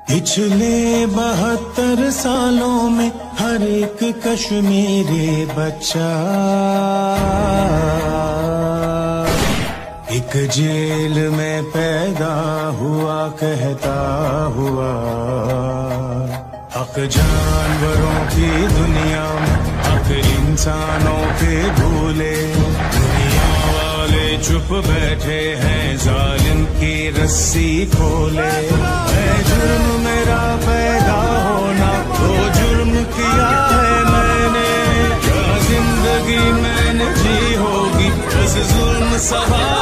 पिछले 72 सालों में हर एक कश्मीरी बच्चा एक जेल में पैदा हुआ कहता हुआ, हक जानवरों की दुनिया में हक इंसानों के भूले। दुनिया वाले चुप बैठे हैं, जालिम की रस्सी खोले। है जुर्म मेरा पैदा होना, तो जुर्म किया है मैंने। क्या जिंदगी मैंने जी होगी, बस जुल्म सहा